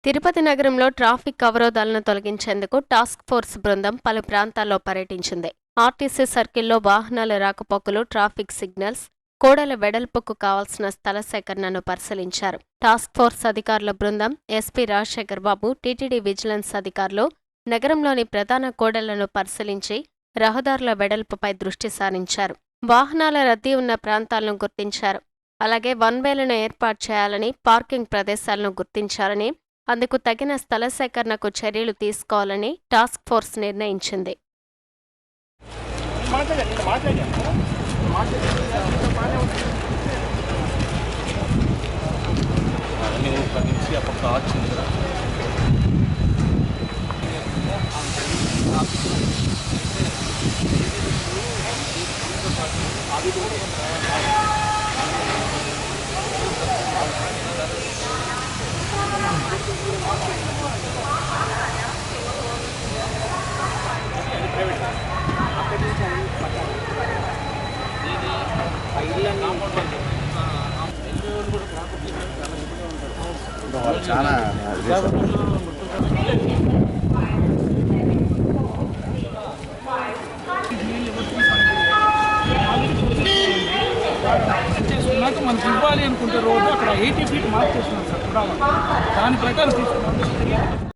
తిరుపతి నగరంలో ట్రాఫిక్ అవరోధాలను తొలగించేందుకు task force బృందం పలు ప్రాంతాల్లో పర్యటించింది. ఆర్టీసీ సర్కిల్లో వాహనాల రాకపోకలు, ట్రాఫిక్ సిగ్నల్స్, కూడల వెడల్పుకు కావాల్సిన స్థల సేకరణను పరిశీలించారు. టాస్క్ ఫోర్స్ అధికారుల బృందం ఎస్పీ రాజశేఖర్ బాబు, టీటీడీ విజిలెన్స్ అధికారులు నగరంలోని ప్రధాన కూడళ్లను పరిశీలించి రహదారుల వెడల్పుపై దృష్టి సారించారు. వాహనాల రద్దీ ఉన్న ప్రాంతాలను గుర్తించారు. అలాగే వన్వేలను ఏర్పాటు చేయాలని, పార్కింగ్ ప్రదేశాలను గుర్తించాలని, అందుకు తగిన స్థల సేకరణకు చర్యలు తీసుకోవాలని టాస్క్ ఫోర్స్ నిర్ణయించింది. చాలా మనకి ఇవ్వాలి అనుకుంటే రోడ్డు అక్కడ 80 ఫీట్ మార్క్ చేస్తున్నాం సార్. దాని ప్రకారం తీసుకున్నాం.